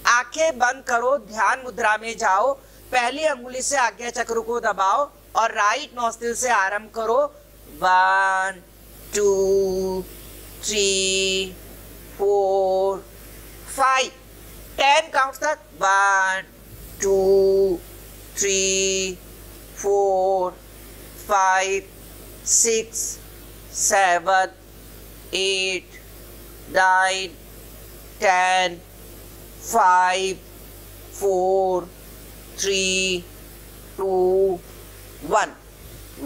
आंखें बंद करो, ध्यान मुद्रा में जाओ। पहली अंगुली से आज्ञा चक्र को दबाओ और राइट नोस्ट्रिल से आरंभ करो। 1 2 3 4 5 10 काउंट्स तक 1 2 3 4 5 6 7 8 9 10 5 4 3 2 1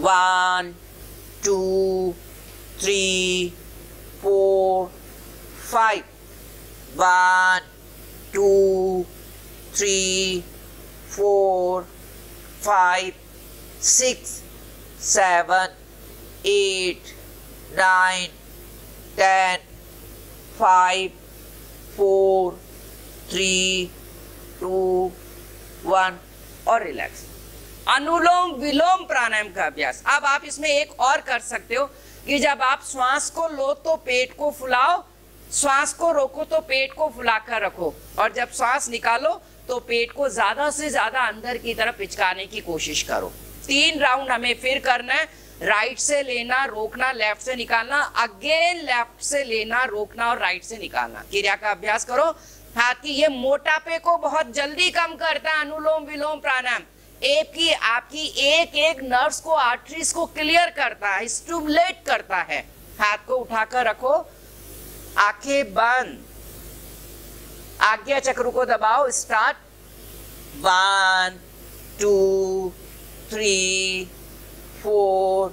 1 2 3 4 5 1 2 3 4 5 6 7 8 9 10 5 4 3 2 1 और रिलैक्स। अनुलोम विलोम प्राणायाम का अभ्यास। अब आप इसमें एक और कर सकते हो कि जब आप श्वास को लो तो पेट को फुलाओ, श्वास को रोको तो पेट को फुलाकर रखो, और जब श्वास निकालो तो पेट को ज्यादा से ज्यादा अंदर की तरफ पिचकाने की कोशिश करो। 3 राउंड हमें फिर करना है। राइट से लेना, रोकना, लेफ्ट से निकालना, अगेन लेफ्ट से लेना, रोकना और राइट से निकालना। क्रिया का अभ्यास करो। हाथ की ये मोटापे को बहुत जल्दी कम करता है अनुलोम विलोम प्राणायाम। आपकी एक एक नर्व्स को, आर्टरीज को क्लियर करता है, स्टिमुलेट करता है। हाथ को उठाकर रखो, आंखें बंद, आज्ञा चक्र को दबाओ। स्टार्ट। 1 2 3 4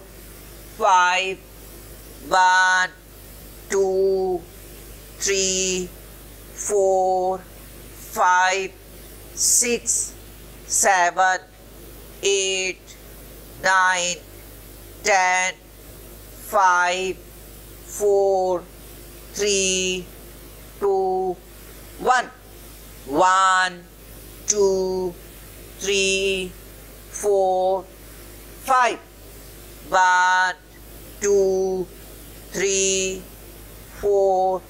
5 1 2 3 4 5 6 7 8 9 10 5 4 3 2 1 1 2 3 4 5 1 2 3 4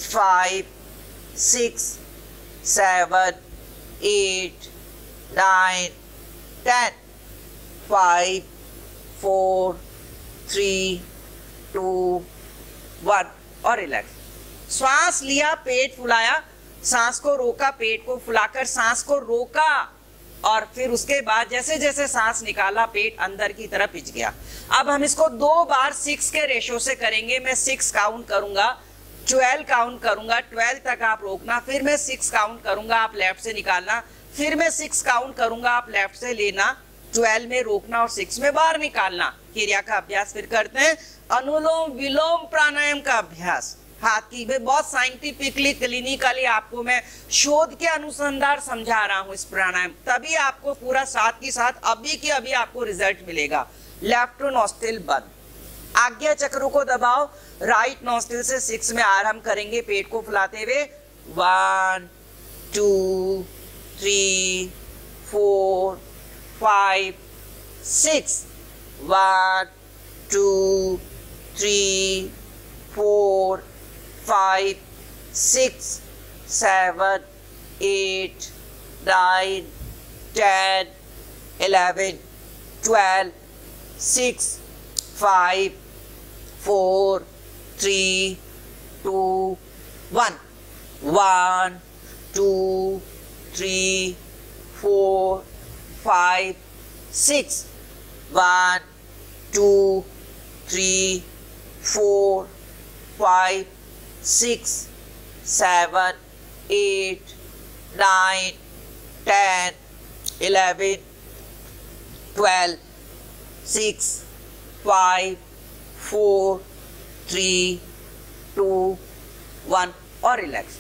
5 6 7 8 9 10 5 4 3 2 1 और रिलैक्स। श्वास लिया, पेट फुलाया, सांस को रोका, पेट को फुलाकर सांस को रोका, और फिर उसके बाद जैसे जैसे सांस निकाला पेट अंदर की तरफ पिच गया। अब हम इसको 2 बार 6 के रेशो से करेंगे। मैं 6 काउंट करूंगा, 12 काउंट करूंगा, 12 तक आप रोकना, फिर मैं 6 काउंट करूंगा, आप लेफ्ट से निकालना, फिर मैं 6 काउंट करूंगा, आप लेफ्ट से लेना, 12 में रोकना और 6 में बाहर निकालना। क्रिया का अभ्यास फिर करते हैं। अनुलोम विलोम प्राणायाम का अभ्यास। हाथ की में बहुत साइंटिफिकली, क्लिनिकली आपको मैं शोध के अनुसंधान समझा रहा हूं इस प्राणायाम, तभी आपको पूरा साथ ही साथ अभी के अभी आपको रिजल्ट मिलेगा। लेफ्ट नॉस्ट्रिल बंद, आज्ञा चक्र को दबाओ, राइट नॉस्ट्रिल से 6 में आरंभ करेंगे पेट को फुलाते हुए। 1 2 3 4 5 6 1 2 3 4 5 6 7 8 9 10 11 12 6 5 4 3 2 1 1 2 3 4 5 6 1 2 3 4 5 6 7 8 9 10 11 12 6 5 4 3 2 1 और रिलैक्स।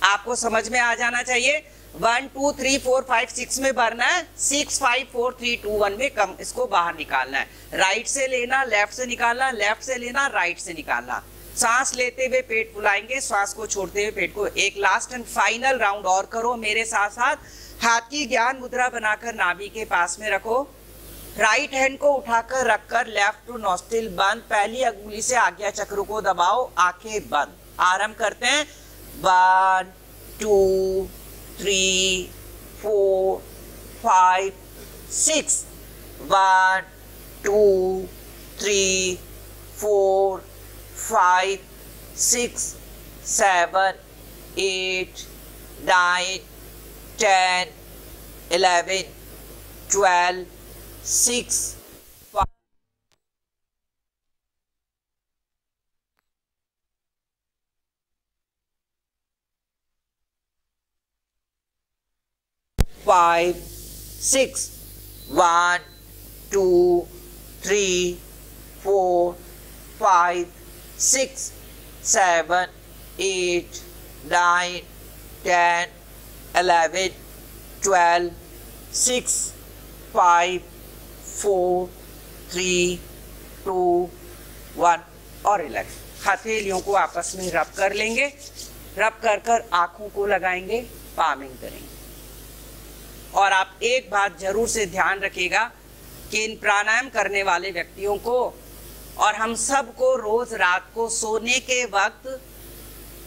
आपको समझ में आ जाना चाहिए। 1 2 3 4 5 6 में भरना है, 6 5 4 3 2 1 में कम इसको बाहर निकालना है। राइट से लेना, लेफ्ट से निकालना, लेफ्ट से लेना, राइट से निकालना। सांस लेते हुए पेट फुलाएंगे, श्वास को छोड़ते हुए पेट को। एक लास्ट एंड फाइनल राउंड और करो मेरे साथ साथ। हाथ की ज्ञान मुद्रा बनाकर नाभि के पास में रखो, राइट हैंड को उठाकर रखकर लेफ्ट टू नॉस्ट्रिल बंद, पहली अंगुली से आज्ञा चक्र को दबाओ, आंखें बंद। आरंभ करते हैं। 1 2 3 4 5 6 1 2 3 4 5 6 7 8 9, 10, 11, 12, 6, 5, 6, 1, 2, 3, 4, 5, 6, 7, 8, 9, 10, 11, 12, 6, 5, 4, 3, 2, 1 और रिलैक्स। हथेलियों को आपस में रब कर लेंगे, रब कर कर आंखों को लगाएंगे, पामिंग करेंगे। और आप एक बात जरूर से ध्यान रखिएगा कि इन प्राणायाम करने वाले व्यक्तियों को और हम सब को रोज रात को सोने के वक्त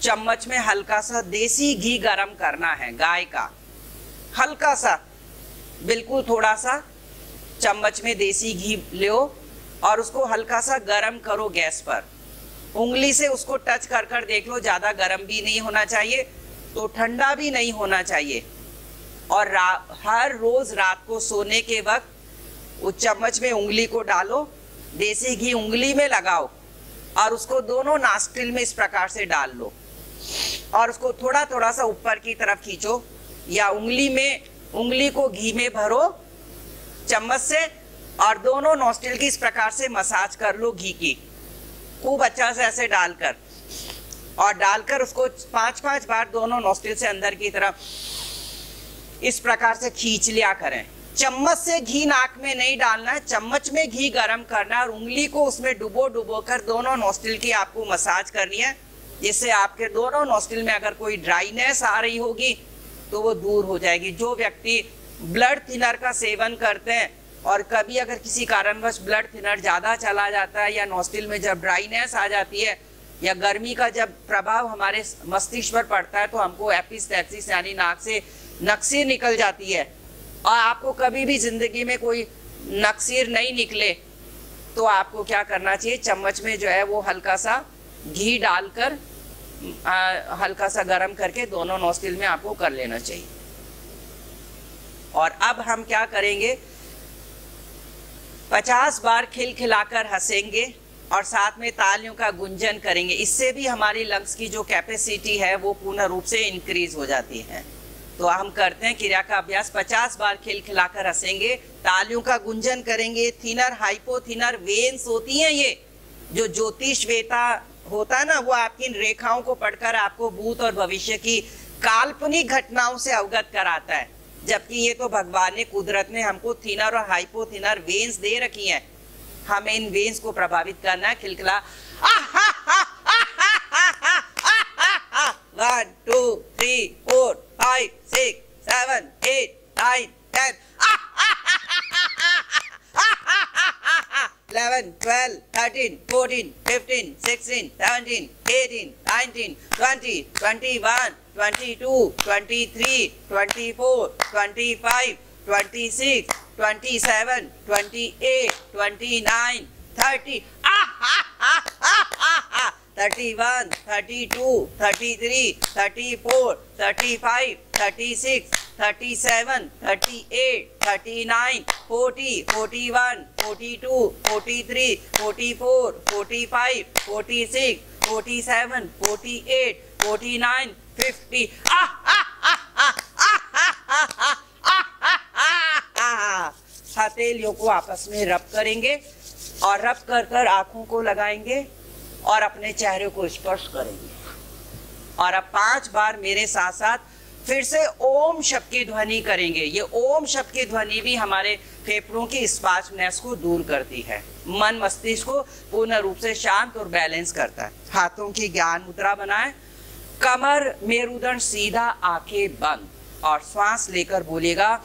चम्मच में हल्का सा देसी घी गरम करना है, गाय का, हल्का सा, बिल्कुल थोड़ा सा चम्मच में देसी घी लो और उसको हल्का सा गरम करो गैस पर। उंगली से उसको टच कर कर देख लो, ज्यादा गरम भी नहीं होना चाहिए तो ठंडा भी नहीं होना चाहिए। और हर रोज रात को सोने के वक्त उस चम्मच में उंगली को डालो, देसी घी उंगली में लगाओ और उसको दोनों नास्ट्रिल में इस प्रकार से डाल लो और उसको थोड़ा थोड़ा सा ऊपर की तरफ खींचो या उंगली को घी में भरो चम्मच से और दोनों नोस्ट्रिल की इस प्रकार से मसाज कर लो घी की, खूब अच्छा से ऐसे डालकर, और डालकर उसको 5-5 बार दोनों नोस्ट्रिल से अंदर की तरफ इस प्रकार से खींच लिया करें। चम्मच से घी नाक में नहीं डालना है, चम्मच में घी गरम करना है और उंगली को उसमें डुबो कर दोनों नोस्ट्रिल की आपको मसाज करनी है, जिससे आपके दोनों नोस्ट्रिल में अगर कोई ड्राइनेस आ रही होगी तो वो दूर हो जाएगी। जो व्यक्ति ब्लड थिनर का सेवन करते हैं और कभी अगर किसी कारणवश ब्लड थिनर ज़्यादा चला जाता है या नोस्ट्रिल में जब ड्राइनेस आ जाती है या गर्मी का जब प्रभाव हमारे मस्तिष्क पर पड़ता है तो हमको एपिस्टैक्सिस यानी नाक से नक्सीर निकल जाती है। और आपको कभी भी जिंदगी में कोई नक्सीर नहीं निकले तो आपको क्या करना चाहिए, चम्मच में जो है वो हल्का सा घी डालकर हल्का सा गरम करके दोनों नोस्ट्रिल में आपको कर लेना चाहिए। और अब हम क्या करेंगे, 50 बार खिलखिलाकर हंसेंगे और साथ में तालियों का गुंजन करेंगे। इससे भी हमारी लंग्स की जो कैपेसिटी है वो पूर्ण रूप से इंक्रीज हो जाती है। तो हम करते हैं क्रिया का अभ्यास। 50 बार खिलखिलाकर हंसेंगे, तालियों का गुंजन करेंगे। थिनर हाइपोथिनर वेन्स होती हैं, ये जो ज्योतिष्वेता होता है ना, वो आपकी इन रेखाओं को पढ़कर आपको भूत और भविष्य की काल्पनिक घटनाओं से अवगत कराता है, जबकि ये तो भगवान ने, कुदरत ने हमको थिनर और हाइपोथिनर वेन्स दे रखी हैं। हमें इन वेन्स को प्रभावित करना है। खिलखिला 1 2 3 4 5 6 7 8 9 10 11 12 13 14 15 16 17 18 19 20 21 22 23 24 25 26 27 28 29 30 31 32 33 34 35 36 37 38 39 40 41 42 43 44 45 46 47 48 49 50 हथेलियों को आपस में रब करेंगे और रब कर कर आंखों को लगाएंगे और अपने चेहरे को स्पर्श करेंगे। और अब 5 बार मेरे साथ साथ फिर से ओम शब्द की ध्वनि करेंगे। ये ओम शब्द की ध्वनि भी हमारे फेफड़ों की स्पाज्मनेस को दूर करती है, मन मस्तिष्क को पूर्ण रूप से शांत और बैलेंस करता है। हाथों की ज्ञान मुद्रा बनाएं, कमर मेरुदंड सीधा, आंखें बंद और श्वास लेकर बोलिएगा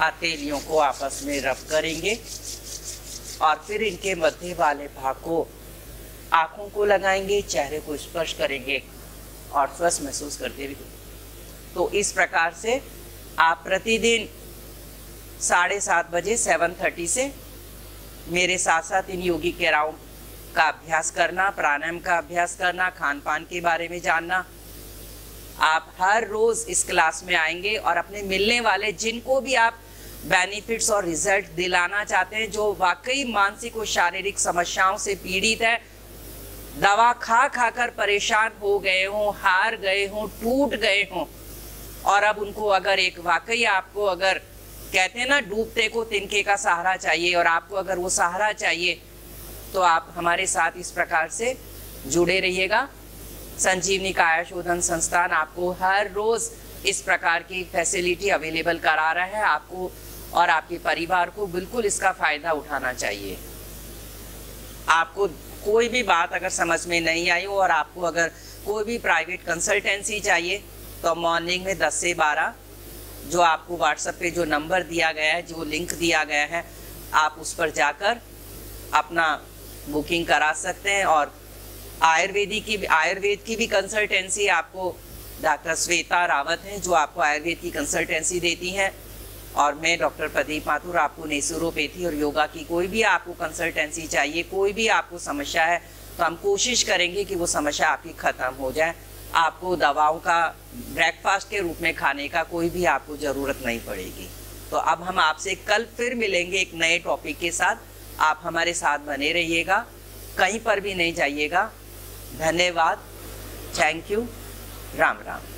हथेलियों को आपस में रब करेंगे और फिर इनके मध्य वाले भाग को आंखों को लगाएंगे, चेहरे को स्पर्श करेंगे और स्वस्थ महसूस करते हुए। तो इस प्रकार से आप प्रतिदिन 7:30 बजे 7:30 से मेरे साथ साथ इन योगी क्रियाओं का अभ्यास करना, प्राणायाम का अभ्यास करना, खान पान के बारे में जानना। आप हर रोज इस क्लास में आएंगे और अपने मिलने वाले जिनको भी आप बेनिफिट्स और रिजल्ट दिलाना चाहते हैं, जो वाकई मानसिक और शारीरिक समस्याओं से पीड़ित है, दवा खा खा कर परेशान हो गए हों, हार गए हों, टूट गए हों, और अब उनको अगर एक वाकई आपको अगर कहते हैं ना डूबते को तिनके का सहारा चाहिए, और आपको अगर वो सहारा चाहिए तो आप हमारे साथ इस प्रकार से जुड़े रहिएगा। संजीवनी काया शोधन संस्थान आपको हर रोज इस प्रकार की फैसिलिटी अवेलेबल करा रहा है। आपको और आपके परिवार को बिल्कुल इसका फायदा उठाना चाहिए। आपको कोई भी बात अगर समझ में नहीं आई हो और आपको अगर कोई भी प्राइवेट कंसल्टेंसी चाहिए तो मॉर्निंग में 10 से 12 जो आपको व्हाट्सएप पे जो नंबर दिया गया है, जो लिंक दिया गया है, आप उस पर जाकर अपना बुकिंग करा सकते हैं। और आयुर्वेद की भी कंसल्टेंसी आपको डॉक्टर श्वेता रावत हैं जो आपको आयुर्वेद की कंसल्टेंसी देती हैं, और मैं डॉक्टर प्रदीप माथुर आपको नेचुरोपैथी और योगा की कोई भी आपको कंसल्टेंसी चाहिए, कोई भी आपको समस्या है तो हम कोशिश करेंगे कि वो समस्या आपकी ख़त्म हो जाए। आपको दवाओं का ब्रेकफास्ट के रूप में खाने का कोई भी आपको ज़रूरत नहीं पड़ेगी। तो अब हम आपसे कल फिर मिलेंगे एक नए टॉपिक के साथ। आप हमारे साथ बने रहिएगा, कहीं पर भी नहीं जाइएगा। धन्यवाद, थैंक यू, राम राम।